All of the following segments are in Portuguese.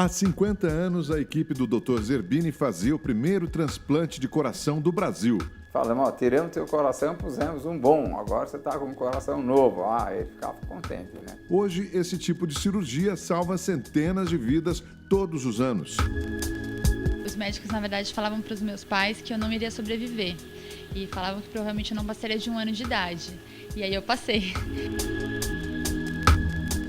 Há 50 anos, a equipe do Dr. Zerbini fazia o primeiro transplante de coração do Brasil. Falamos, ó, tiramos teu coração e pusemos um bom, agora você está com um coração novo. Ah, ele ficava contente, né? Hoje, esse tipo de cirurgia salva centenas de vidas todos os anos. Os médicos, na verdade, falavam para os meus pais que eu não iria sobreviver. E falavam que provavelmente eu não passaria de 1 ano de idade. E aí eu passei.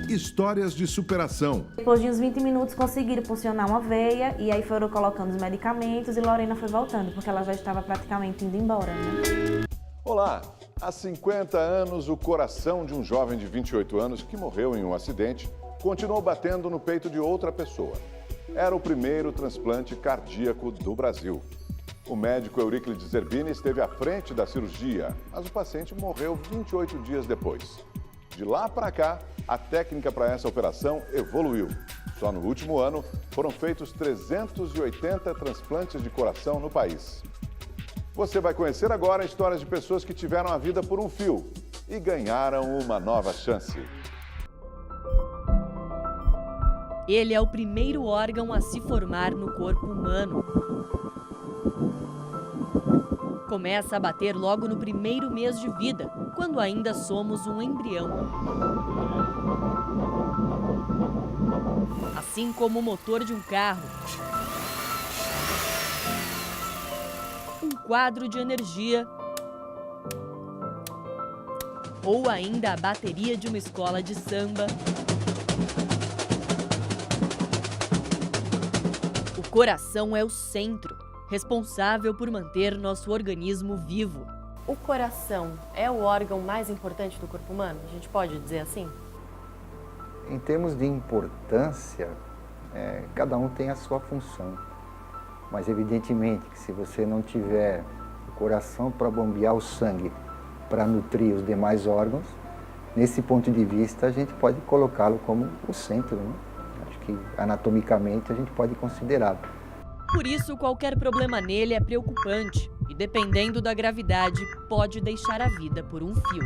Histórias de superação. Depois de uns 20 minutos conseguiram funcionar uma veia e aí foram colocando os medicamentos e Lorena foi voltando, porque ela já estava praticamente indo embora, né? Olá! Há 50 anos, o coração de um jovem de 28 anos que morreu em um acidente continuou batendo no peito de outra pessoa. Era o primeiro transplante cardíaco do Brasil. O médico Euríclides Zerbini esteve à frente da cirurgia, mas o paciente morreu 28 dias depois. De lá para cá, a técnica para essa operação evoluiu. Só no último ano, foram feitos 380 transplantes de coração no país. Você vai conhecer agora histórias de pessoas que tiveram a vida por um fio e ganharam uma nova chance. Ele é o primeiro órgão a se formar no corpo humano. Começa a bater logo no primeiro mês de vida, quando ainda somos um embrião. Assim como o motor de um carro, um quadro de energia ou ainda a bateria de uma escola de samba. O coração é o centro, responsável por manter nosso organismo vivo. O coração é o órgão mais importante do corpo humano? A gente pode dizer assim? Em termos de importância, cada um tem a sua função. Mas evidentemente que se você não tiver o coração para bombear o sangue, para nutrir os demais órgãos, nesse ponto de vista a gente pode colocá-lo como o centro, né? Acho que anatomicamente a gente pode considerá-lo. Por isso, qualquer problema nele é preocupante e, dependendo da gravidade, pode deixar a vida por um fio.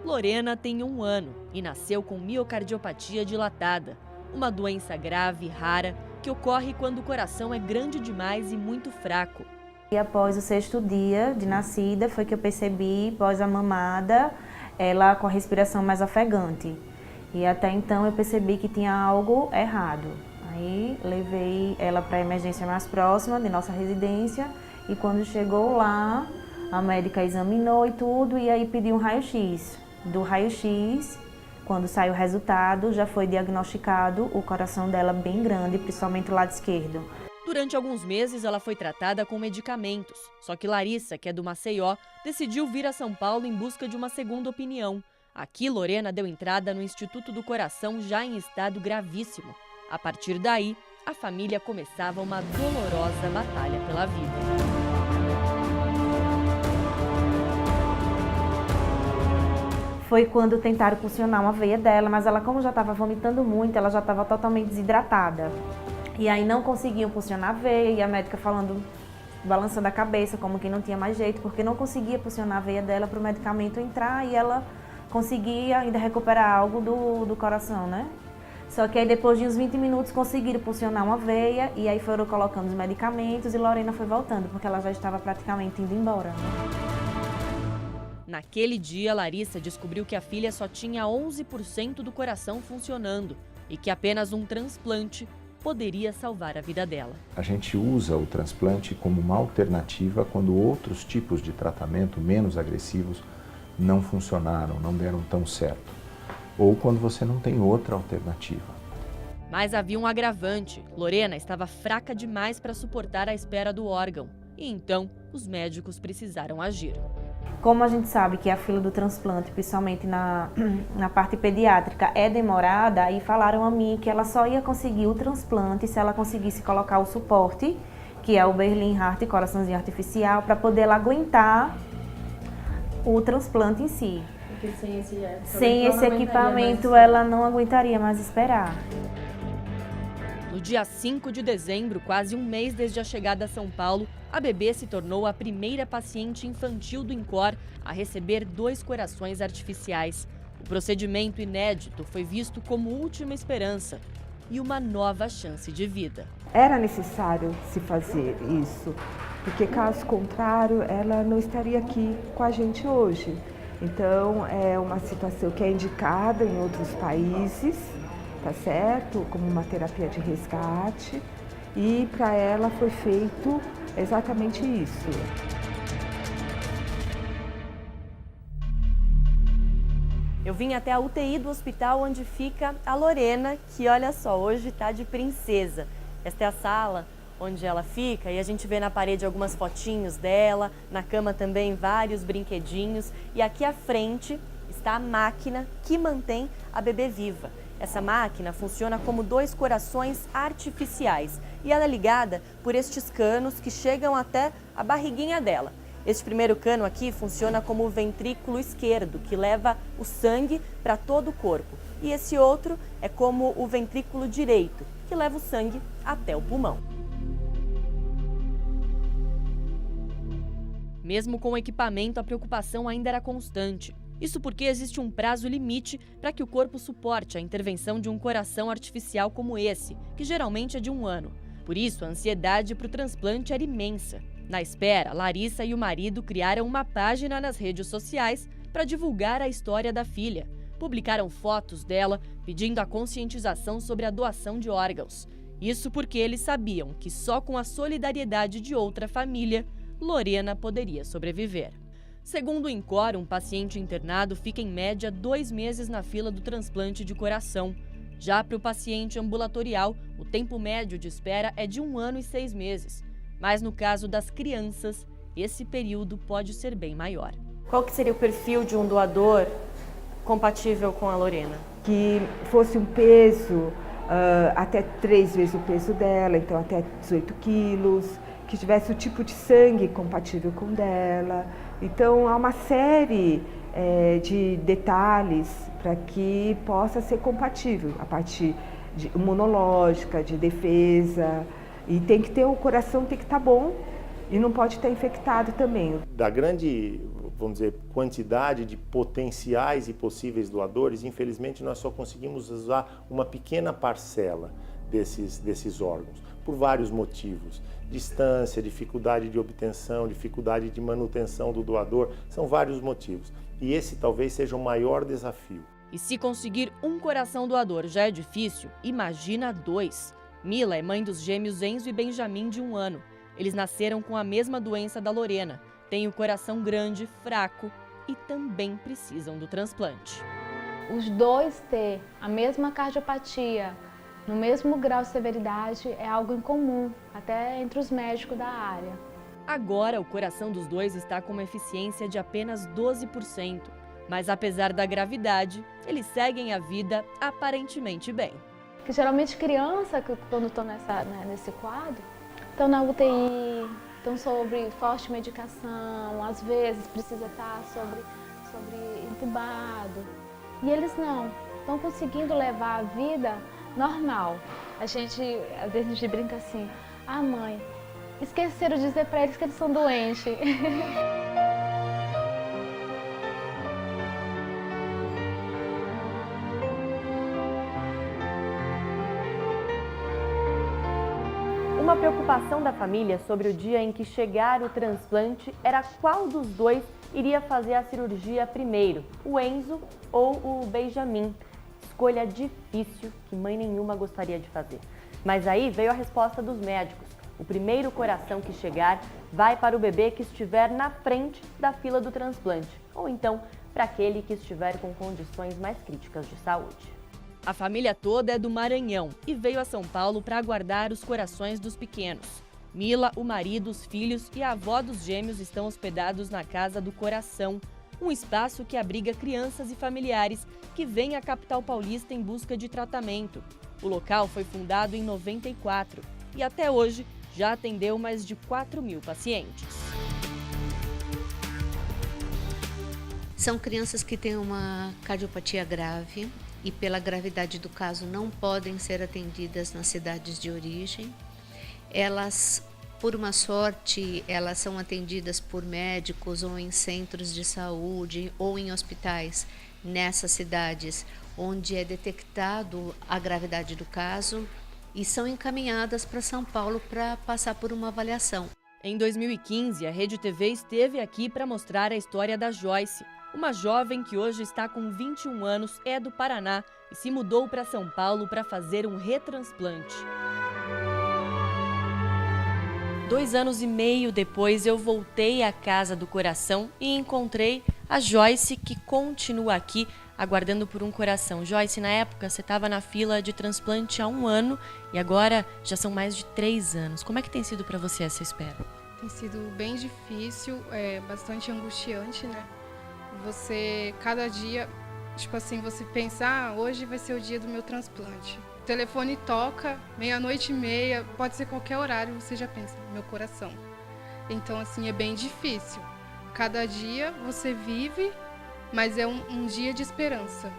Lorena tem 1 ano e nasceu com miocardiopatia dilatada, uma doença grave e rara que ocorre quando o coração é grande demais e muito fraco. E após o 6º dia de nascida, foi que eu percebi, após a mamada, ela com a respiração mais ofegante. E até então eu percebi que tinha algo errado. Aí levei ela para a emergência mais próxima de nossa residência e quando chegou lá, a médica examinou e tudo e aí pediu um raio-x. Do raio-x, quando saiu o resultado, já foi diagnosticado o coração dela bem grande, principalmente o lado esquerdo. Durante alguns meses, ela foi tratada com medicamentos. Só que Larissa, que é do Maceió, decidiu vir a São Paulo em busca de uma segunda opinião. Aqui, Lorena deu entrada no Instituto do Coração já em estado gravíssimo. A partir daí, a família começava uma dolorosa batalha pela vida. Foi quando tentaram funcionar uma veia dela, mas ela, como já estava vomitando muito, ela já estava totalmente desidratada. E aí não conseguiam funcionar a veia, e a médica falando, balançando a cabeça, como que não tinha mais jeito, porque não conseguia funcionar a veia dela para o medicamento entrar e ela conseguia ainda recuperar algo do coração, né? Só que aí depois de uns 20 minutos conseguiram funcionar uma veia e aí foram colocando os medicamentos e Lorena foi voltando, porque ela já estava praticamente indo embora, né? Naquele dia, Larissa descobriu que a filha só tinha 11% do coração funcionando e que apenas um transplante poderia salvar a vida dela. A gente usa o transplante como uma alternativa quando outros tipos de tratamento menos agressivos não funcionaram, não deram tão certo. Ou quando você não tem outra alternativa. Mas havia um agravante. Lorena estava fraca demais para suportar a espera do órgão. E então, os médicos precisaram agir. Como a gente sabe que a fila do transplante, principalmente na parte pediátrica, é demorada, aí falaram a mim que ela só ia conseguir o transplante se ela conseguisse colocar o suporte, que é o Berlin Heart, coraçãozinho artificial, para poder ela aguentar o transplante em si. Porque sem esse equipamento ela não aguentaria mais esperar. No No dia 5 de dezembro, quase um mês desde a chegada a São Paulo, a bebê se tornou a primeira paciente infantil do INCOR a receber 2 corações artificiais. O procedimento inédito foi visto como última esperança e uma nova chance de vida. Era necessário se fazer isso, porque caso contrário, ela não estaria aqui com a gente hoje. Então, é uma situação que é indicada em outros países, tá certo? Como uma terapia de resgate, e para ela foi feito exatamente isso. Eu vim até a UTI do hospital onde fica a Lorena, que olha só, hoje está de princesa. Esta é a sala onde ela fica e a gente vê na parede algumas fotinhos dela, na cama também vários brinquedinhos e aqui à frente está a máquina que mantém a bebê viva. Essa máquina funciona como 2 corações artificiais e ela é ligada por estes canos que chegam até a barriguinha dela. Este primeiro cano aqui funciona como o ventrículo esquerdo, que leva o sangue para todo o corpo. E esse outro é como o ventrículo direito, que leva o sangue até o pulmão. Mesmo com o equipamento, a preocupação ainda era constante. Isso porque existe um prazo limite para que o corpo suporte a intervenção de um coração artificial como esse, que geralmente é de 1 ano. Por isso, a ansiedade para o transplante era imensa. Na espera, Larissa e o marido criaram uma página nas redes sociais para divulgar a história da filha. Publicaram fotos dela, pedindo a conscientização sobre a doação de órgãos. Isso porque eles sabiam que só com a solidariedade de outra família, Lorena poderia sobreviver. Segundo o INCOR, um paciente internado fica em média 2 meses na fila do transplante de coração. Já para o paciente ambulatorial, o tempo médio de espera é de 1 ano e 6 meses. Mas no caso das crianças, esse período pode ser bem maior. Qual que seria o perfil de um doador compatível com a Lorena? Que fosse um peso até 3 vezes o peso dela, então até 18 quilos, que tivesse o tipo de sangue compatível com o dela. Então há uma série de detalhes para que possa ser compatível, a parte imunológica, de defesa. E tem que ter, o coração tem que estar bom e não pode estar infectado também. Da grande, vamos dizer, quantidade de potenciais e possíveis doadores, infelizmente nós só conseguimos usar uma pequena parcela desses órgãos, por vários motivos. Distância, dificuldade de obtenção, dificuldade de manutenção do doador, são vários motivos. E esse talvez seja o maior desafio. E se conseguir um coração doador já é difícil, imagina 2. Mila é mãe dos gêmeos Enzo e Benjamin, de 1 ano. Eles nasceram com a mesma doença da Lorena. Têm o coração grande, fraco e também precisam do transplante. Os 2 ter a mesma cardiopatia, no mesmo grau de severidade, é algo incomum, até entre os médicos da área. Agora, o coração dos 2 está com uma eficiência de apenas 12%. Mas apesar da gravidade, eles seguem a vida aparentemente bem. Que geralmente criança, quando estão nesse quadro, estão na UTI, estão sobre forte medicação, às vezes precisa estar sobre entubado. E eles não, estão conseguindo levar a vida normal. Às vezes a gente brinca assim, mãe, esqueceram de dizer para eles que eles são doentes. Uma preocupação da família sobre o dia em que chegar o transplante era qual dos 2 iria fazer a cirurgia primeiro, o Enzo ou o Benjamin. Escolha difícil que mãe nenhuma gostaria de fazer. Mas aí veio a resposta dos médicos. O primeiro coração que chegar vai para o bebê que estiver na frente da fila do transplante, ou então para aquele que estiver com condições mais críticas de saúde. A família toda é do Maranhão e veio a São Paulo para aguardar os corações dos pequenos. Mila, o marido, os filhos e a avó dos gêmeos estão hospedados na Casa do Coração, um espaço que abriga crianças e familiares que vêm à capital paulista em busca de tratamento. O local foi fundado em 94 e até hoje já atendeu mais de 4.000 pacientes. São crianças que têm uma cardiopatia grave, e pela gravidade do caso não podem ser atendidas nas cidades de origem. Elas, por uma sorte, elas são atendidas por médicos ou em centros de saúde ou em hospitais nessas cidades onde é detectado a gravidade do caso e são encaminhadas para São Paulo para passar por uma avaliação. Em 2015, a Rede TV esteve aqui para mostrar a história da Joyce, uma jovem que hoje está com 21 anos, é do Paraná e se mudou para São Paulo para fazer um retransplante. 2 anos e meio depois, eu voltei à Casa do Coração e encontrei a Joyce, que continua aqui aguardando por um coração. Joyce, na época você estava na fila de transplante há 1 ano e agora já são mais de 3 anos. Como é que tem sido para você essa espera? Tem sido bem difícil, bastante angustiante, né? Você, cada dia, tipo assim, você pensa, hoje vai ser o dia do meu transplante. O telefone toca, 00:30, pode ser qualquer horário, você já pensa, meu coração. Então, assim, é bem difícil. Cada dia você vive, mas é um dia de esperança.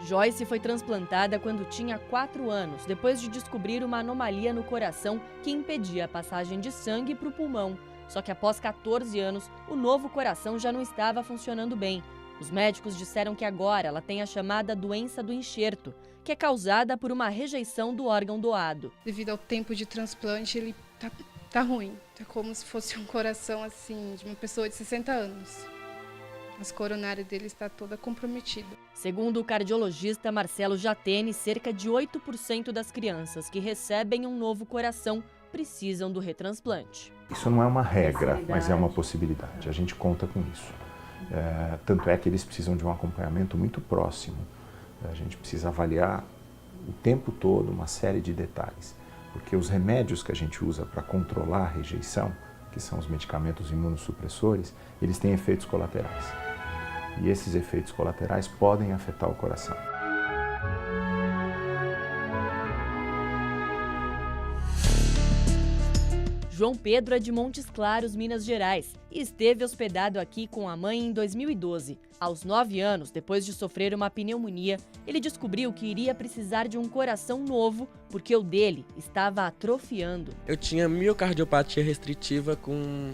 Joyce foi transplantada quando tinha 4 anos, depois de descobrir uma anomalia no coração que impedia a passagem de sangue para o pulmão. Só que após 14 anos, o novo coração já não estava funcionando bem. Os médicos disseram que agora ela tem a chamada doença do enxerto, que é causada por uma rejeição do órgão doado. Devido ao tempo de transplante, ele tá ruim. É como se fosse um coração assim de uma pessoa de 60 anos. As coronárias dele está toda comprometida. Segundo o cardiologista Marcelo Jatene, cerca de 8% das crianças que recebem um novo coração precisam do retransplante. Isso não é uma regra, mas é uma possibilidade. A gente conta com isso. Tanto é que eles precisam de um acompanhamento muito próximo. A gente precisa avaliar o tempo todo uma série de detalhes, porque os remédios que a gente usa para controlar a rejeição, que são os medicamentos imunossupressores, eles têm efeitos colaterais. E esses efeitos colaterais podem afetar o coração. João Pedro é de Montes Claros, Minas Gerais, e esteve hospedado aqui com a mãe em 2012. Aos 9 anos, depois de sofrer uma pneumonia, ele descobriu que iria precisar de um coração novo porque o dele estava atrofiando. Eu tinha miocardiopatia restritiva com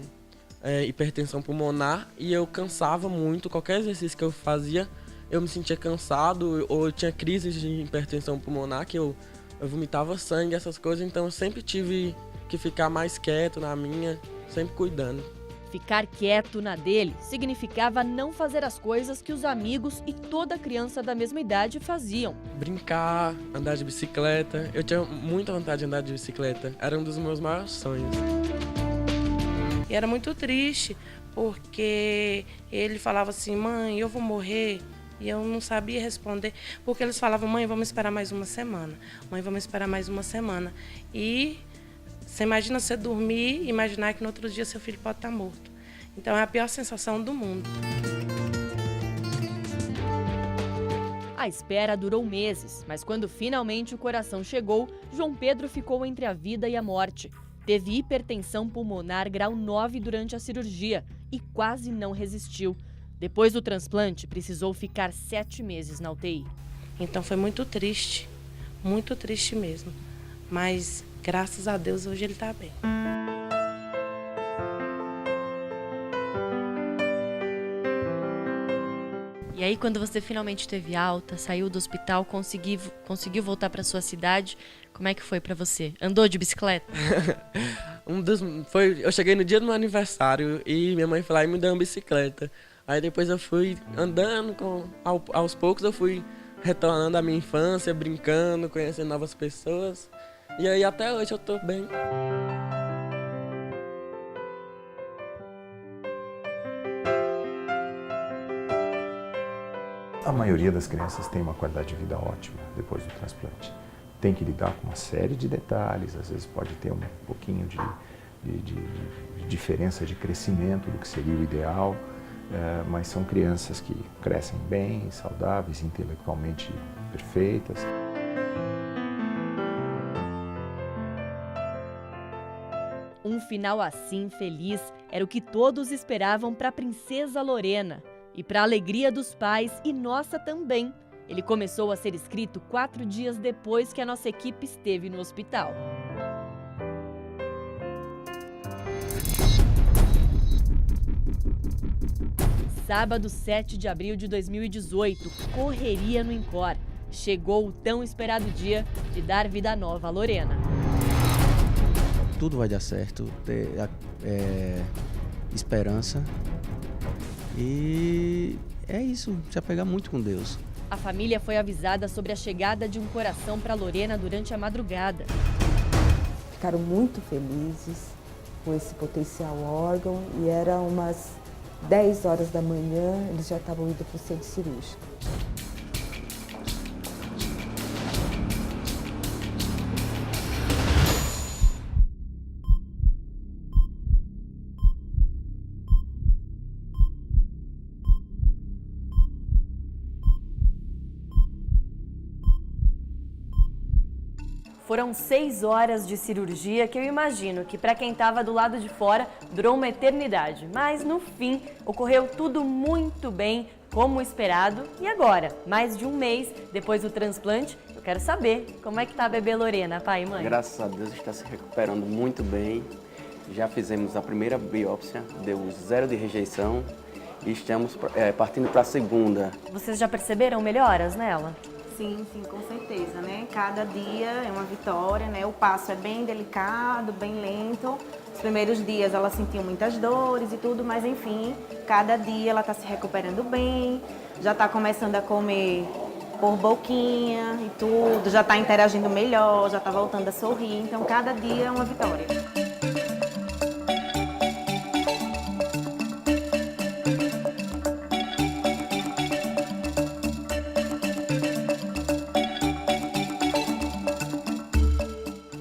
hipertensão pulmonar e eu cansava muito. Qualquer exercício que eu fazia, eu me sentia cansado, ou eu tinha crises de hipertensão pulmonar, que eu vomitava sangue, essas coisas, então eu sempre tive que ficar mais quieto na minha, sempre cuidando. Ficar quieto na dele significava não fazer as coisas que os amigos e toda criança da mesma idade faziam. Brincar, andar de bicicleta. Eu tinha muita vontade de andar de bicicleta. Era um dos meus maiores sonhos. E era muito triste, porque ele falava assim, mãe, eu vou morrer. E eu não sabia responder, porque eles falavam, mãe, vamos esperar mais uma semana. Mãe, vamos esperar mais uma semana. E você imagina você dormir e imaginar que no outro dia seu filho pode estar morto. Então é a pior sensação do mundo. A espera durou meses, mas quando finalmente o coração chegou, João Pedro ficou entre a vida e a morte. Teve hipertensão pulmonar grau 9 durante a cirurgia e quase não resistiu. Depois do transplante, precisou ficar 7 meses na UTI. Então foi muito triste mesmo. Mas graças a Deus hoje ele está bem. E aí, quando você finalmente teve alta, saiu do hospital, conseguiu voltar para sua cidade, como é que foi para você? Andou de bicicleta? Eu cheguei no dia do meu aniversário e minha mãe foi lá e me deu uma bicicleta. Aí depois eu fui andando, aos poucos eu fui retornando à minha infância, brincando, conhecendo novas pessoas. E aí até hoje eu tô bem. A maioria das crianças tem uma qualidade de vida ótima depois do transplante. Tem que lidar com uma série de detalhes, às vezes pode ter um pouquinho de diferença de crescimento do que seria o ideal, mas são crianças que crescem bem, saudáveis, intelectualmente perfeitas. Um final assim feliz era o que todos esperavam para a princesa Lorena. E para a alegria dos pais e nossa também, Ele começou a ser escrito 4 dias depois que a nossa equipe esteve no hospital. Sábado, 7 de abril de 2018, correria no INCOR. Chegou o tão esperado dia de dar vida nova a Lorena. Tudo vai dar certo, ter esperança e é isso, se apegar muito com Deus. A família foi avisada sobre a chegada de um coração para Lorena durante a madrugada. Ficaram muito felizes com esse potencial órgão e era umas 10 horas da manhã, eles já estavam indo para o centro cirúrgico. Foram 6 horas de cirurgia que eu imagino que para quem estava do lado de fora durou uma eternidade. Mas no fim ocorreu tudo muito bem, como esperado. E agora, mais de um mês depois do transplante, eu quero saber como é que tá a bebê Lorena, pai e mãe. Graças a Deus está se recuperando muito bem. Já fizemos a primeira biópsia, deu 0 de rejeição e estamos partindo para a segunda. Vocês já perceberam melhoras nela? Sim, com certeza, né? Cada dia é uma vitória, né? O passo é bem delicado, bem lento. Os primeiros dias ela sentiu muitas dores e tudo, mas enfim, cada dia ela está se recuperando bem, já está começando a comer por boquinha e tudo, já está interagindo melhor, já está voltando a sorrir, então cada dia é uma vitória.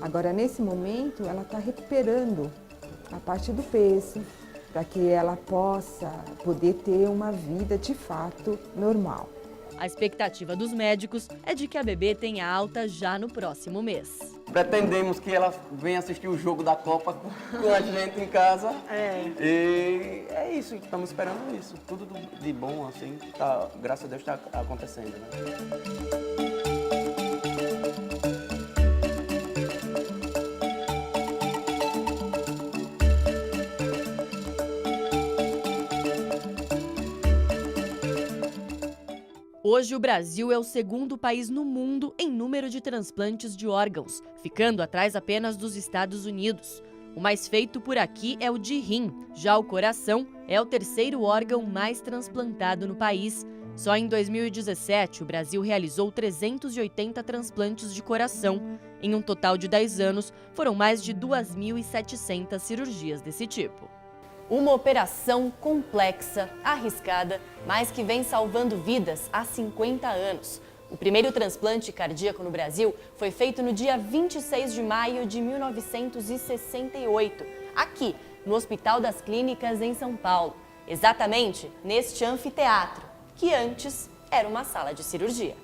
Agora, nesse momento, ela está recuperando a parte do peso para que ela possa poder ter uma vida de fato normal. A expectativa dos médicos é de que a bebê tenha alta já no próximo mês. Pretendemos que ela venha assistir o jogo da Copa com a gente em casa. E é isso, estamos esperando isso. Tudo de bom, assim, graças a Deus está acontecendo, né? Hoje, o Brasil é o segundo país no mundo em número de transplantes de órgãos, ficando atrás apenas dos Estados Unidos. O mais feito por aqui é o de rim, já o coração é o terceiro órgão mais transplantado no país. Só em 2017, o Brasil realizou 380 transplantes de coração. Em um total de 10 anos, foram mais de 2.700 cirurgias desse tipo. Uma operação complexa, arriscada, mas que vem salvando vidas há 50 anos. O primeiro transplante cardíaco no Brasil foi feito no dia 26 de maio de 1968, aqui no Hospital das Clínicas, em São Paulo. Exatamente neste anfiteatro, que antes era uma sala de cirurgia.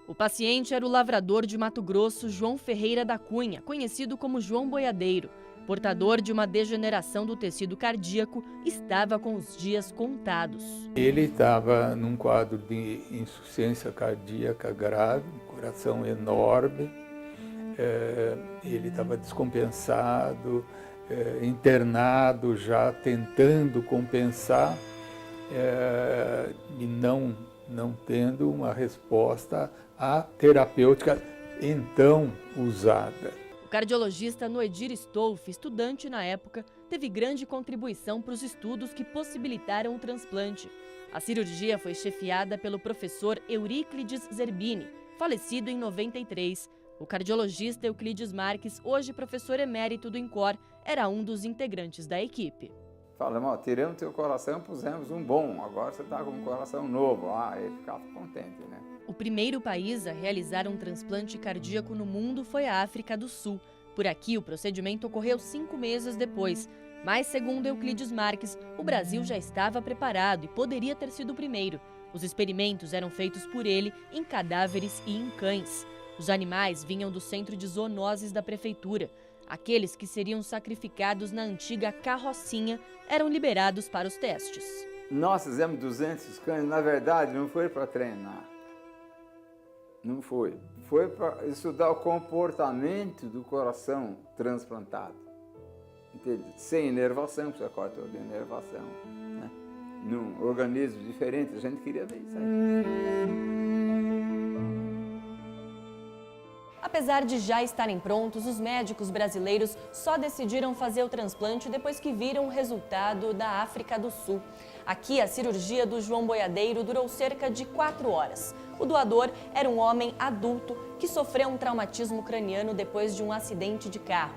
O paciente era o lavrador de Mato Grosso, João Ferreira da Cunha, conhecido como João Boiadeiro. Portador de uma degeneração do tecido cardíaco, estava com os dias contados. Ele estava num quadro de insuficiência cardíaca grave, coração enorme, ele estava descompensado, internado já, tentando compensar e não tendo uma resposta à terapêutica então usada. O cardiologista Noedir Stolf, estudante na época, teve grande contribuição para os estudos que possibilitaram o transplante. A cirurgia foi chefiada pelo professor Euríclides Zerbini, falecido em 93. O cardiologista Euclides Marques, hoje professor emérito do INCOR, era um dos integrantes da equipe. Falamos, tiramos teu coração e pusemos um bom, agora você está com um coração novo. Ele ficava contente, né? O primeiro país a realizar um transplante cardíaco no mundo foi a África do Sul. Por aqui, o procedimento ocorreu 5 meses depois. Mas, segundo Euclides Marques, o Brasil já estava preparado e poderia ter sido o primeiro. Os experimentos eram feitos por ele em cadáveres e em cães. Os animais vinham do centro de zoonoses da prefeitura. Aqueles que seriam sacrificados na antiga carrocinha eram liberados para os testes. Nós fizemos 200 cães, na verdade, não foi para treinar. Não foi. Foi para estudar o comportamento do coração transplantado. Entende? Sem inervação, você corta toda a inervação, né? Num organismo diferente, a gente queria ver isso aí. Apesar de já estarem prontos, os médicos brasileiros só decidiram fazer o transplante depois que viram o resultado da África do Sul. Aqui, a cirurgia do João Boiadeiro durou cerca de 4 horas. O doador era um homem adulto que sofreu um traumatismo craniano depois de um acidente de carro.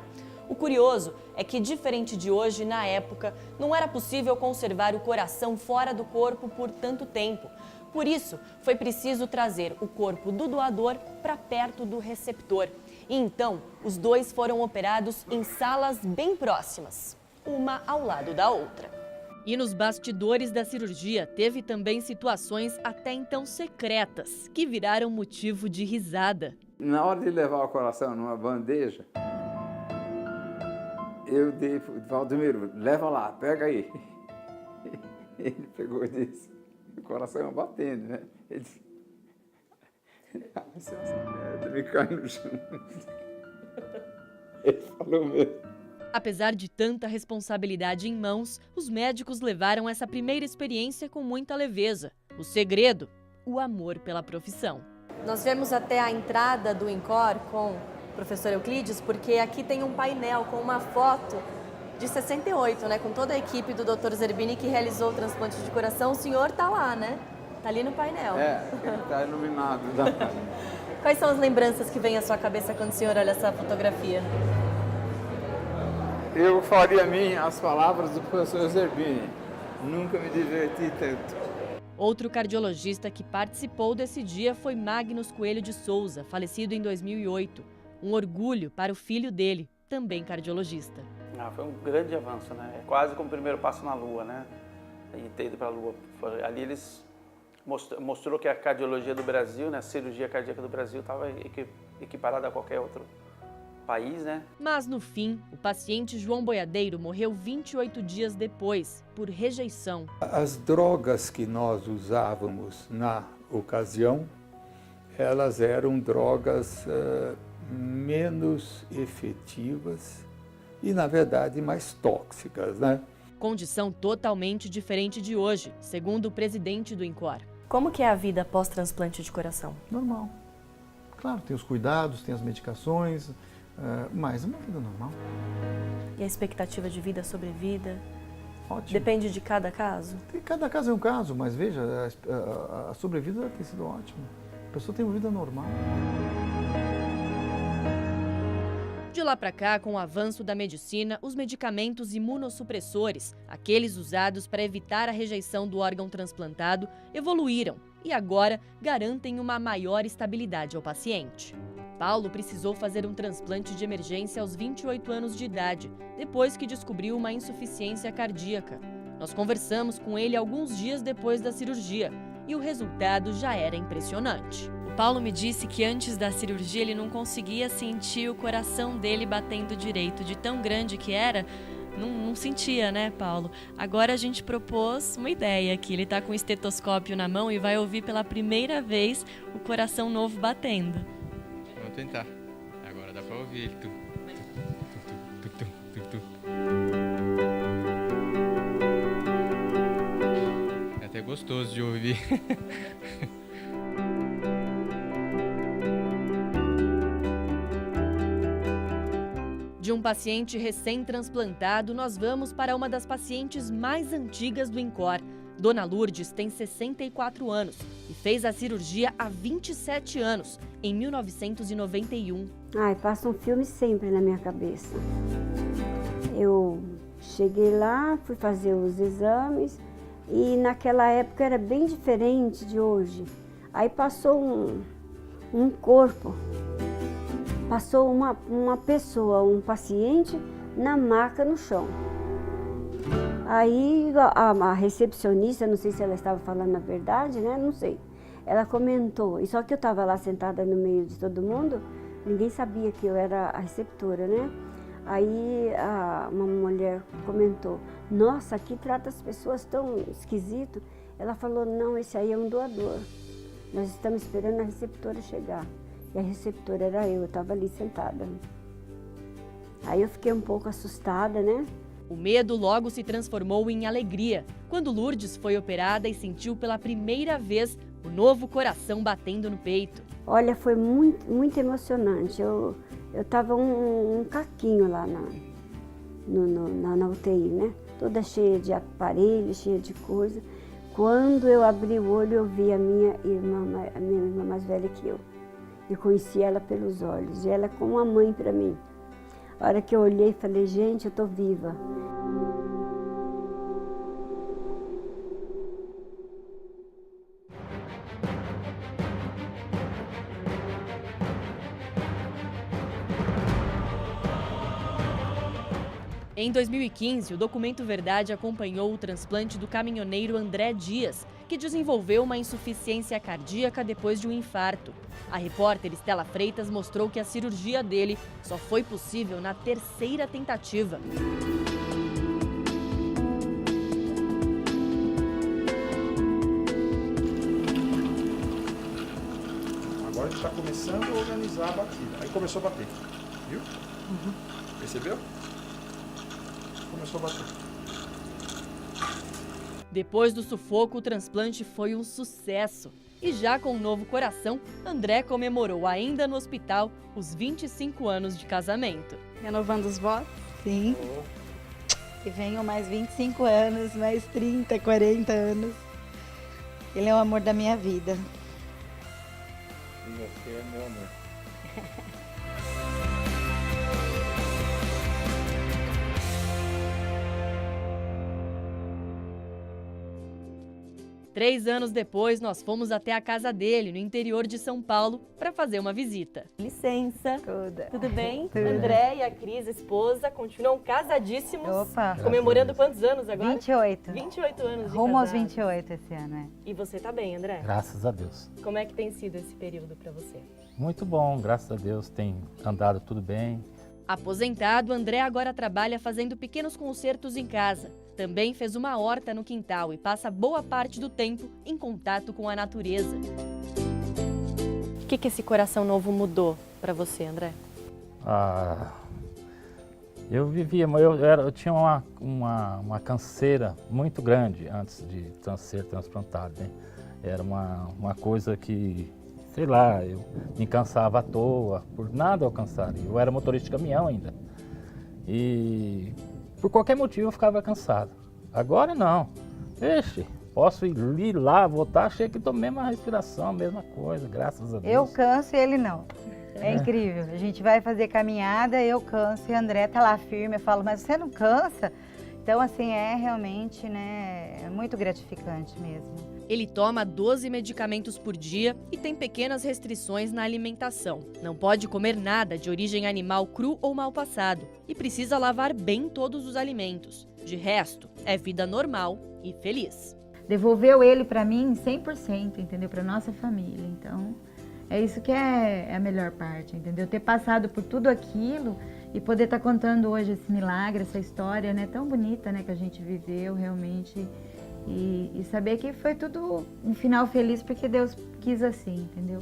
O curioso é que, diferente de hoje, na época, não era possível conservar o coração fora do corpo por tanto tempo. Por isso, foi preciso trazer o corpo do doador para perto do receptor. E então, os dois foram operados em salas bem próximas, uma ao lado da outra. E nos bastidores da cirurgia, teve também situações até então secretas, que viraram motivo de risada. Na hora de levar o coração numa bandeja, eu dei para o Valdomiro, leva lá, pega aí. Ele pegou e disse, o coração batendo, né? Ele disse, essa merda me cai no chão. Ele falou mesmo. Apesar de tanta responsabilidade em mãos, os médicos levaram essa primeira experiência com muita leveza. O segredo, o amor pela profissão. Nós viemos até a entrada do INCOR com o professor Euclides, porque aqui tem um painel com uma foto de 68, né? Com toda a equipe do Dr. Zerbini que realizou o transplante de coração. O senhor tá lá, né? Tá ali no painel. Ele tá iluminado. Quais são as lembranças que vêm à sua cabeça quando o senhor olha essa fotografia? Eu faria as palavras do professor Zerbini. Nunca me diverti tanto. Outro cardiologista que participou desse dia foi Magnus Coelho de Souza, falecido em 2008. Um orgulho para o filho dele, também cardiologista. Foi um grande avanço, né? É quase como o primeiro passo na Lua, né? E ter ido para a Lua. Ali eles mostrou que a cardiologia do Brasil, né? A cirurgia cardíaca do Brasil estava equiparada a qualquer outro país, né? Mas no fim, o paciente João Boiadeiro morreu 28 dias depois, por rejeição. As drogas que nós usávamos na ocasião, elas eram drogas menos efetivas e, na verdade, mais tóxicas, né? Condição totalmente diferente de hoje, segundo o presidente do INCOR. Como que é a vida pós-transplante de coração? Normal. Claro, tem os cuidados, tem as medicações, mas é uma vida normal. E a expectativa de vida, sobrevida? Ótimo. Depende de cada caso? Cada caso é um caso, mas veja, a sobrevida tem sido ótima. A pessoa tem uma vida normal. De lá para cá, com o avanço da medicina, os medicamentos imunossupressores, aqueles usados para evitar a rejeição do órgão transplantado, evoluíram e agora garantem uma maior estabilidade ao paciente. Paulo precisou fazer um transplante de emergência aos 28 anos de idade, depois que descobriu uma insuficiência cardíaca. Nós conversamos com ele alguns dias depois da cirurgia e o resultado já era impressionante. O Paulo me disse que antes da cirurgia ele não conseguia sentir o coração dele batendo direito, de tão grande que era. Não sentia, né, Paulo? Agora a gente propôs uma ideia aqui. Ele tá com o estetoscópio na mão e vai ouvir pela primeira vez o coração novo batendo. Vamos tentar. Agora dá pra ouvir ele. É até gostoso de ouvir. De um paciente recém-transplantado, nós vamos para uma das pacientes mais antigas do INCOR. Dona Lourdes tem 64 anos e fez a cirurgia há 27 anos, em 1991. Passa um filme sempre na minha cabeça. Eu cheguei lá, fui fazer os exames e naquela época era bem diferente de hoje. Aí passou um corpo. Passou uma pessoa, um paciente, na maca no chão. Aí a recepcionista, não sei se ela estava falando a verdade, né? Não sei. Ela comentou, e só que eu estava lá sentada no meio de todo mundo, ninguém sabia que eu era a receptora, né? Aí uma mulher comentou, nossa, aqui trata as pessoas tão esquisito. Ela falou, não, esse aí é um doador. nós estamos esperando a receptora chegar. E a receptora era eu estava ali sentada. Aí eu fiquei um pouco assustada, né? O medo logo se transformou em alegria, quando Lourdes foi operada e sentiu pela primeira vez o novo coração batendo no peito. Olha, foi muito emocionante. Eu estava um caquinho lá na UTI, né? Toda cheia de aparelhos, cheia de coisa. Quando eu abri o olho, eu vi a minha irmã mais velha que eu. Eu conheci ela pelos olhos, e ela é como uma mãe para mim. A hora que eu olhei, falei, gente, eu tô viva. Em 2015, o Documento Verdade acompanhou o transplante do caminhoneiro André Dias, que desenvolveu uma insuficiência cardíaca depois de um infarto. A repórter Estela Freitas mostrou que a cirurgia dele só foi possível na 3ª tentativa. Agora a gente está começando a organizar a batida. Aí começou a bater, viu? Percebeu? Começou a bater. Depois do sufoco, o transplante foi um sucesso. E já com um novo coração, André comemorou ainda no hospital os 25 anos de casamento. Renovando os votos? Sim. Que venham mais 25 anos, mais 30, 40 anos. Ele é o amor da minha vida. E você é meu amor. 3 anos depois, nós fomos até a casa dele, no interior de São Paulo, para fazer uma visita. Licença. Tudo bem? Tudo. André e a Cris, esposa, continuam casadíssimos. Opa. Comemorando quantos anos agora? 28. 28 anos de Rumo aos casado. 28 esse ano, é. E você tá bem, André? Graças a Deus. Como é que tem sido esse período para você? Muito bom, graças a Deus, tem andado tudo bem. Aposentado, André agora trabalha fazendo pequenos concertos em casa. Também fez uma horta no quintal e passa boa parte do tempo em contato com a natureza. O que esse coração novo mudou para você, André? Eu vivia, eu tinha uma canseira muito grande antes de ser transplantado, né? Era uma coisa que, sei lá, eu me cansava à toa, por nada eu cansaria. Eu era motorista de caminhão ainda. E por qualquer motivo eu ficava cansado. Agora não. Vixe, posso ir lá, voltar, achei que estou mesmo a respiração, a mesma coisa, graças a Deus. Eu canso e ele não. É incrível. A gente vai fazer caminhada, eu canso e o André tá lá firme. Eu falo, mas você não cansa? Então, assim, é realmente, né, é muito gratificante mesmo. Ele toma 12 medicamentos por dia e tem pequenas restrições na alimentação. Não pode comer nada de origem animal cru ou mal passado e precisa lavar bem todos os alimentos. De resto, é vida normal e feliz. Devolveu ele para mim 100%, entendeu? Para nossa família. Então, é isso que é a melhor parte, entendeu? Ter passado por tudo aquilo e poder estar contando hoje esse milagre, essa história, né, tão bonita, né, que a gente viveu realmente. E saber que foi tudo um final feliz porque Deus quis assim, entendeu?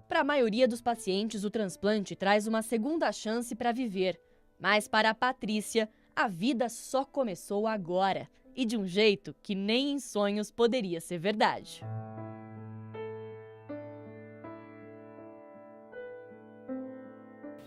Para a maioria dos pacientes, o transplante traz uma segunda chance para viver. Mas para a Patrícia, a vida só começou agora. E de um jeito que nem em sonhos poderia ser verdade.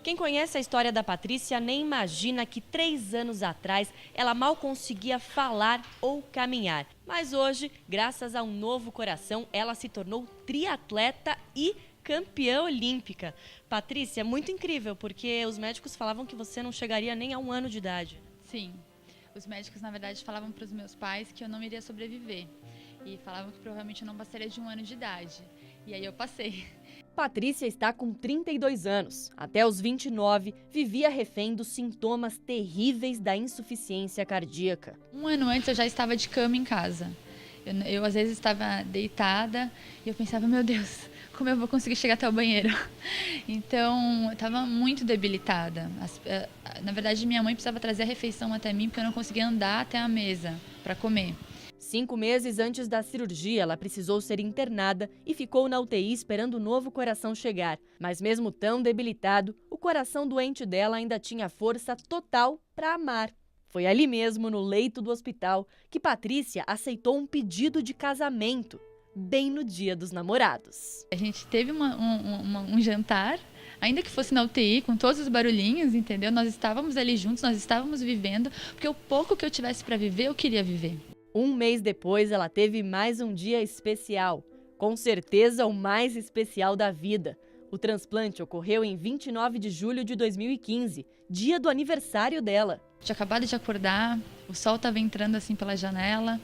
Quem conhece a história da Patrícia nem imagina que 3 anos atrás ela mal conseguia falar ou caminhar. Mas hoje, graças a um novo coração, ela se tornou triatleta e campeã olímpica. Patrícia, muito incrível, porque os médicos falavam que você não chegaria nem a 1 ano de idade. Sim, os médicos na verdade falavam para os meus pais que eu não iria sobreviver. E falavam que provavelmente eu não passaria de 1 ano de idade. E aí eu passei. Patrícia está com 32 anos. Até os 29, vivia refém dos sintomas terríveis da insuficiência cardíaca. 1 ano antes eu já estava de cama em casa. Eu às vezes estava deitada e eu pensava, meu Deus, como eu vou conseguir chegar até o banheiro? Então, eu estava muito debilitada. Na verdade, minha mãe precisava trazer a refeição até mim porque eu não conseguia andar até a mesa para comer. 5 meses antes da cirurgia, ela precisou ser internada e ficou na UTI esperando o novo coração chegar. Mas mesmo tão debilitado, o coração doente dela ainda tinha força total para amar. Foi ali mesmo, no leito do hospital, que Patrícia aceitou um pedido de casamento, bem no Dia dos Namorados. A gente teve um jantar, ainda que fosse na UTI, com todos os barulhinhos, entendeu? Nós estávamos ali juntos, nós estávamos vivendo, porque o pouco que eu tivesse para viver, eu queria viver. 1 mês depois, ela teve mais um dia especial. Com certeza, o mais especial da vida. O transplante ocorreu em 29 de julho de 2015, dia do aniversário dela. Tinha acabado de acordar, o sol estava entrando assim pela janela,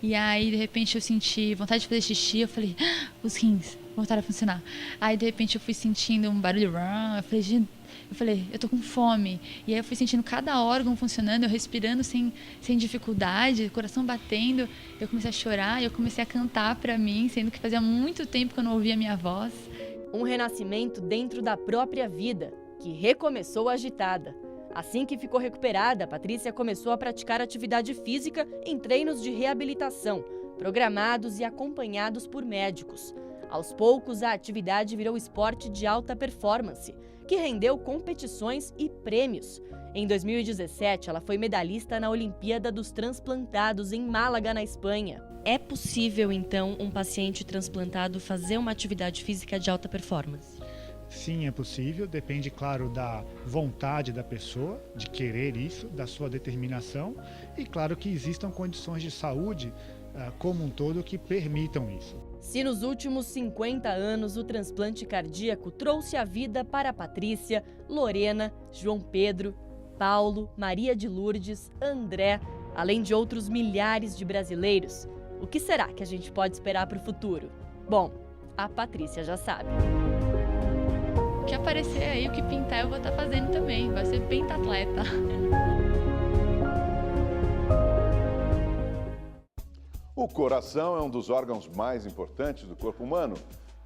e aí, de repente, eu senti vontade de fazer xixi, eu falei, os rins voltaram a funcionar. Aí, de repente, eu fui sentindo um barulho, eu falei, eu tô com fome. E aí eu fui sentindo cada órgão funcionando, eu respirando sem dificuldade, coração batendo. Eu comecei a chorar e eu comecei a cantar pra mim, sendo que fazia muito tempo que eu não ouvia a minha voz. Um renascimento dentro da própria vida, que recomeçou agitada. Assim que ficou recuperada, Patrícia começou a praticar atividade física em treinos de reabilitação, programados e acompanhados por médicos. Aos poucos, a atividade virou esporte de alta performance, que rendeu competições e prêmios. Em 2017, ela foi medalhista na Olimpíada dos Transplantados em Málaga, na Espanha. É possível, então, um paciente transplantado fazer uma atividade física de alta performance? Sim, é possível. Depende, claro, da vontade da pessoa, de querer isso, da sua determinação. E claro que existam condições de saúde como um todo que permitam isso. Se nos últimos 50 anos o transplante cardíaco trouxe a vida para Patrícia, Lorena, João Pedro, Paulo, Maria de Lourdes, André, além de outros milhares de brasileiros, o que será que a gente pode esperar para o futuro? Bom, a Patrícia já sabe. O que aparecer aí, o que pintar, eu vou estar fazendo também. Vai ser pentatleta. O coração é um dos órgãos mais importantes do corpo humano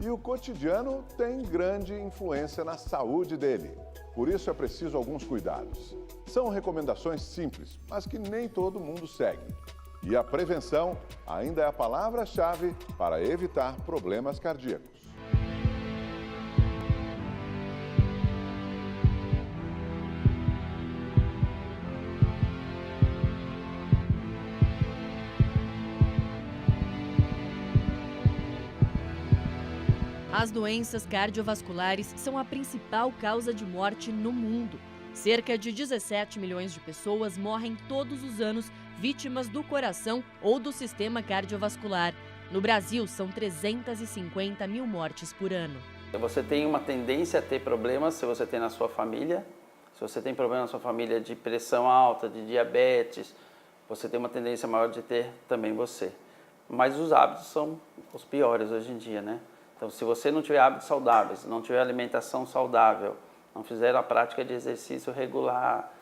e o cotidiano tem grande influência na saúde dele. Por isso é preciso alguns cuidados. São recomendações simples, mas que nem todo mundo segue. E a prevenção ainda é a palavra-chave para evitar problemas cardíacos. As doenças cardiovasculares são a principal causa de morte no mundo. Cerca de 17 milhões de pessoas morrem todos os anos vítimas do coração ou do sistema cardiovascular. No Brasil, são 350 mil mortes por ano. Você tem uma tendência a ter problemas se você tem na sua família. Se você tem problema na sua família de pressão alta, de diabetes, você tem uma tendência maior de ter também você. Mas os hábitos são os piores hoje em dia, né? Então, se você não tiver hábitos saudáveis, não tiver alimentação saudável, não fizer a prática de exercício regular,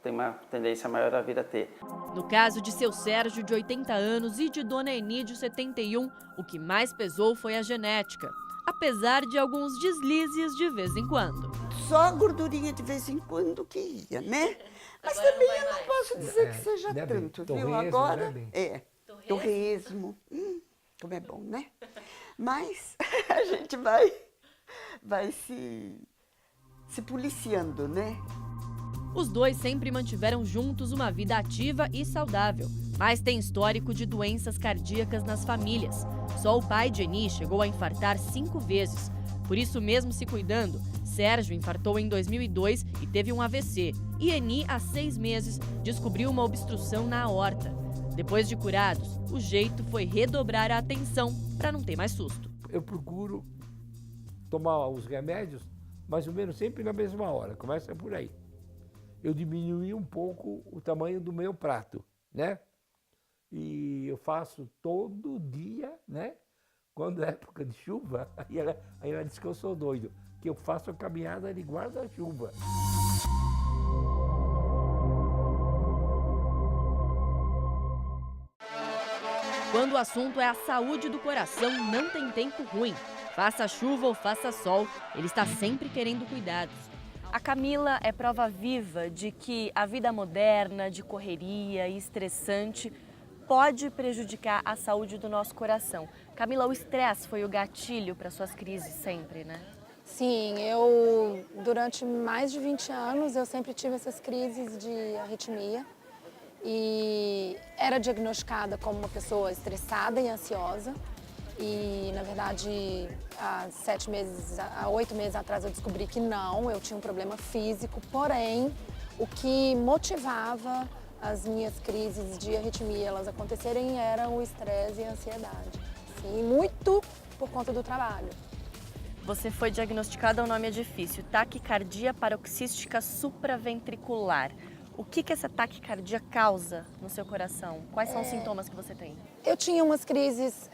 tem uma tendência maior a vir a ter. No caso de seu Sérgio, de 80 anos, e de Dona Eni, de 71, o que mais pesou foi a genética, apesar de alguns deslizes de vez em quando. Só a gordurinha de vez em quando que ia, né? Mas agora também eu não posso dizer que seja tanto, viu? Torresmo, agora, torresmo. Como é bom, né? Mas a gente vai se policiando, né? Os dois sempre mantiveram juntos uma vida ativa e saudável, mas tem histórico de doenças cardíacas nas famílias. Só o pai de Eni chegou a infartar 5 vezes. Por isso, mesmo se cuidando, Sérgio infartou em 2002 e teve um AVC. E Eni, há 6 meses, descobriu uma obstrução na aorta. Depois de curados, o jeito foi redobrar a atenção para não ter mais susto. Eu procuro tomar os remédios mais ou menos sempre na mesma hora, começa por aí. Eu diminui um pouco o tamanho do meu prato, né? E eu faço todo dia, né? Quando é época de chuva, aí ela diz que eu sou doido, que eu faço a caminhada de guarda-chuva. Quando o assunto é a saúde do coração, não tem tempo ruim. Faça chuva ou faça sol, ele está sempre querendo cuidados. A Camila é prova viva de que a vida moderna, de correria e estressante, pode prejudicar a saúde do nosso coração. Camila, o estresse foi o gatilho para suas crises sempre, né? Sim, durante mais de 20 anos, eu sempre tive essas crises de arritmia e era diagnosticada como uma pessoa estressada e ansiosa. E, na verdade, há 8 meses atrás eu descobri que não, eu tinha um problema físico, porém, o que motivava as minhas crises de arritmia elas acontecerem era o estresse e a ansiedade. Sim, muito por conta do trabalho. Você foi diagnosticada, o nome é difícil, taquicardia paroxística supraventricular. O que essa taquicardia causa no seu coração? Quais são os sintomas que você tem? Eu tinha umas crises,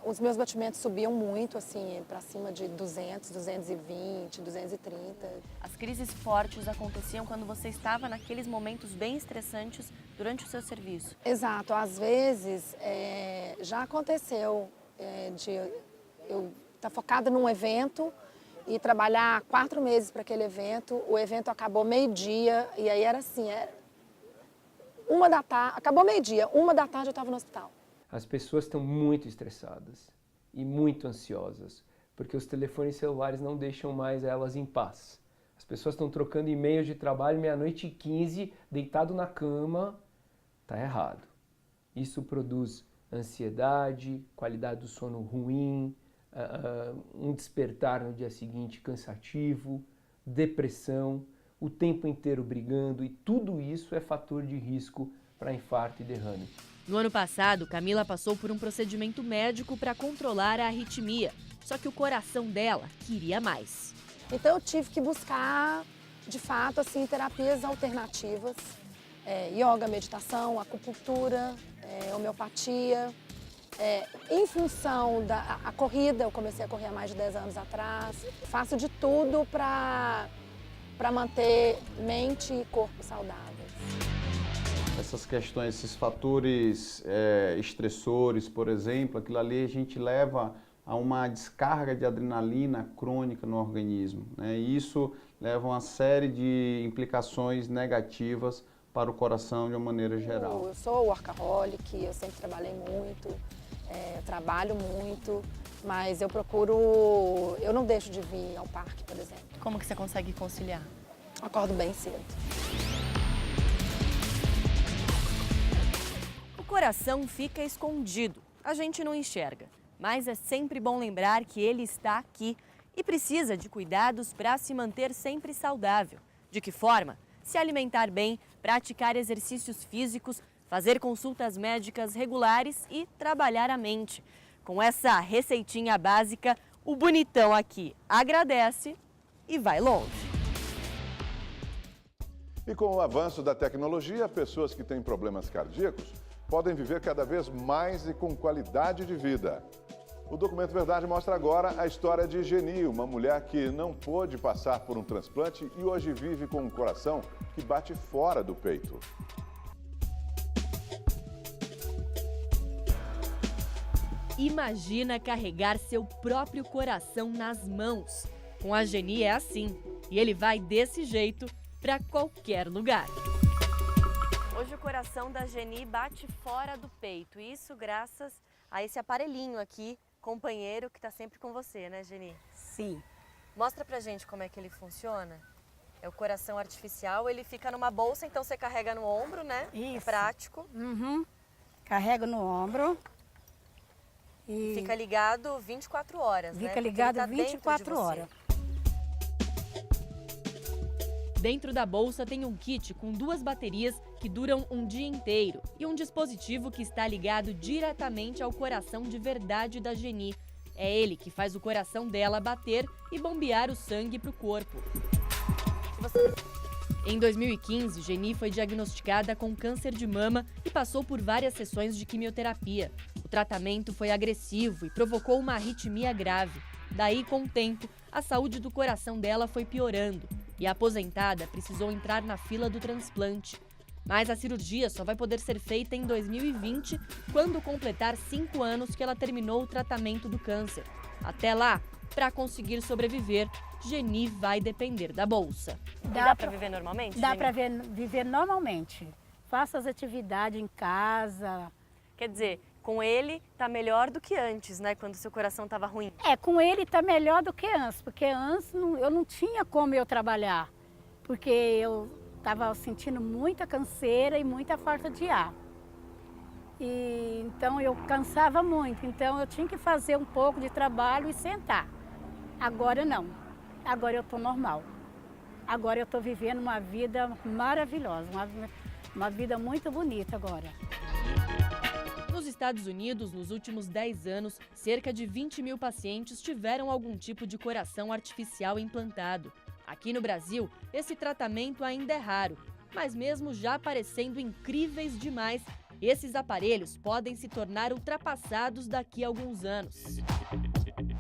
os meus batimentos subiam muito, assim, para cima de 200, 220, 230. As crises fortes aconteciam quando você estava naqueles momentos bem estressantes durante o seu serviço? Exato. Às vezes, já aconteceu de eu estar focada num evento e trabalhar 4 meses para aquele evento. O evento acabou meio-dia e aí era assim, acabou meio-dia, 1h da tarde eu estava no hospital. As pessoas estão muito estressadas e muito ansiosas, porque os telefones celulares não deixam mais elas em paz. As pessoas estão trocando e-mails de trabalho 00:15, deitado na cama, tá errado. Isso produz ansiedade, qualidade do sono ruim, um despertar no dia seguinte cansativo, depressão, o tempo inteiro brigando, e tudo isso é fator de risco para infarto e derrame. No ano passado, Camila passou por um procedimento médico para controlar a arritmia, só que o coração dela queria mais. Então eu tive que buscar, de fato, assim, terapias alternativas, yoga, meditação, acupuntura, homeopatia. Em função da corrida, eu comecei a correr há mais de 10 anos atrás. Faço de tudo para manter mente e corpo saudáveis. Essas questões, esses fatores estressores, por exemplo, aquilo ali a gente leva a uma descarga de adrenalina crônica no organismo, né? E isso leva a uma série de implicações negativas para o coração de uma maneira geral. Eu sou workaholic, eu sempre trabalhei muito. Trabalho muito, mas eu não deixo de vir ao parque, por exemplo. Como que você consegue conciliar? Acordo bem cedo. O coração fica escondido, a gente não enxerga, mas é sempre bom lembrar que ele está aqui e precisa de cuidados para se manter sempre saudável. De que forma? Se alimentar bem, praticar exercícios físicos, fazer consultas médicas regulares e trabalhar a mente. Com essa receitinha básica, o bonitão aqui agradece e vai longe. E com o avanço da tecnologia, pessoas que têm problemas cardíacos podem viver cada vez mais e com qualidade de vida. O Documento Verdade mostra agora a história de Geni, uma mulher que não pôde passar por um transplante e hoje vive com um coração que bate fora do peito. Imagina carregar seu próprio coração nas mãos. Com a Geni é assim, e ele vai desse jeito para qualquer lugar. Hoje o coração da Geni bate fora do peito, isso graças a esse aparelhinho aqui, companheiro, que está sempre com você, né, Geni? Sim. Mostra pra gente como é que ele funciona. É o coração artificial, ele fica numa bolsa, então você carrega no ombro, né? Isso. É prático. Uhum. Carrego no ombro. E fica ligado 24 horas, né? Fica ligado 24 horas. Dentro da bolsa tem um kit com 2 baterias que duram um dia inteiro e um dispositivo que está ligado diretamente ao coração de verdade da Geni. É ele que faz o coração dela bater e bombear o sangue para o corpo. Em 2015, Geni foi diagnosticada com câncer de mama e passou por várias sessões de quimioterapia. O tratamento foi agressivo e provocou uma arritmia grave. Daí, com o tempo, a saúde do coração dela foi piorando e a aposentada precisou entrar na fila do transplante. Mas a cirurgia só vai poder ser feita em 2020, quando completar 5 anos que ela terminou o tratamento do câncer. Até lá, para conseguir sobreviver, Geni vai depender da bolsa. Dá para viver normalmente? Dá para viver normalmente. faço as atividades em casa. Quer dizer, com ele tá melhor do que antes, né? Quando seu coração estava ruim. Com ele tá melhor do que antes, porque antes eu não tinha como eu trabalhar, porque eu estava sentindo muita canseira e muita falta de ar. E então eu cansava muito, então eu tinha que fazer um pouco de trabalho e sentar. Agora não, agora eu estou normal. Agora eu estou vivendo uma vida maravilhosa, uma vida muito bonita agora. Nos Estados Unidos, nos últimos 10 anos, cerca de 20 mil pacientes tiveram algum tipo de coração artificial implantado. Aqui no Brasil, esse tratamento ainda é raro, mas mesmo já parecendo incríveis demais, esses aparelhos podem se tornar ultrapassados daqui a alguns anos.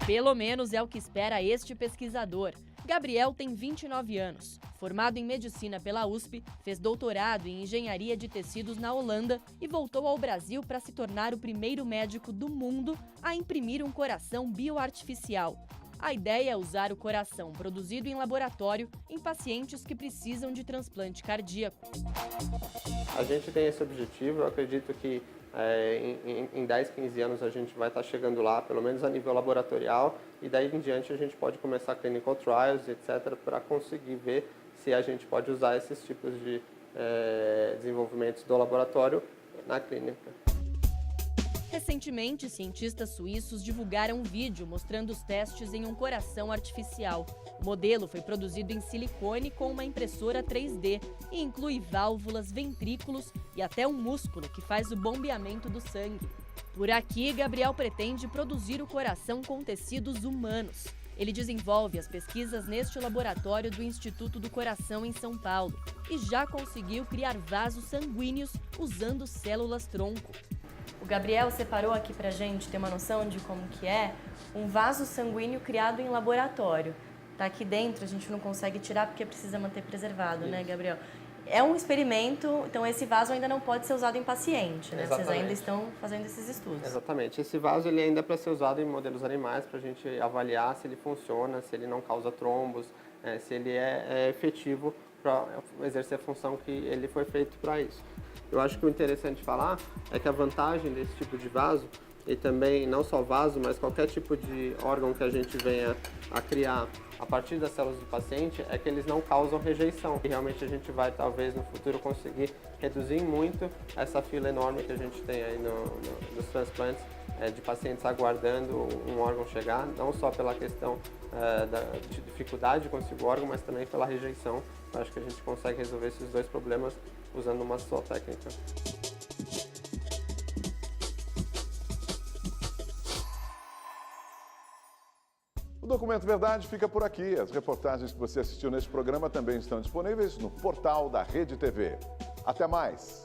Pelo menos é o que espera este pesquisador. Gabriel tem 29 anos. Formado em medicina pela USP, fez doutorado em engenharia de tecidos na Holanda e voltou ao Brasil para se tornar o primeiro médico do mundo a imprimir um coração bioartificial. A ideia é usar o coração produzido em laboratório em pacientes que precisam de transplante cardíaco. A gente tem esse objetivo, eu acredito que em 10, 15 anos a gente vai estar chegando lá, pelo menos a nível laboratorial, e daí em diante a gente pode começar clinical trials, etc., para conseguir ver se a gente pode usar esses tipos de desenvolvimentos do laboratório na clínica. Recentemente, cientistas suíços divulgaram um vídeo mostrando os testes em um coração artificial. O modelo foi produzido em silicone com uma impressora 3D e inclui válvulas, ventrículos e até um músculo que faz o bombeamento do sangue. Por aqui, Gabriel pretende produzir o coração com tecidos humanos. Ele desenvolve as pesquisas neste laboratório do Instituto do Coração em São Paulo e já conseguiu criar vasos sanguíneos usando células-tronco. O Gabriel separou aqui pra gente ter uma noção de como que é um vaso sanguíneo criado em laboratório. Tá aqui dentro, a gente não consegue tirar porque precisa manter preservado, né, Gabriel? É um experimento, então esse vaso ainda não pode ser usado em paciente, né? Exatamente. Vocês ainda estão fazendo esses estudos. Exatamente. Esse vaso ele ainda é para ser usado em modelos animais, para a gente avaliar se ele funciona, se ele não causa trombos, se ele é efetivo para exercer a função que ele foi feito para isso. Eu acho que o interessante falar é que a vantagem desse tipo de vaso, e também não só vaso, mas qualquer tipo de órgão que a gente venha a criar a partir das células do paciente, é que eles não causam rejeição. E realmente a gente vai, talvez, no futuro conseguir reduzir muito essa fila enorme que a gente tem aí nos transplantes, de pacientes aguardando um órgão chegar, não só pela questão da dificuldade de conseguir o órgão, mas também pela rejeição. Eu acho que a gente consegue resolver esses dois problemas usando uma só técnica. O Documento Verdade fica por aqui. As reportagens que você assistiu neste programa também estão disponíveis no portal da Rede TV. Até mais!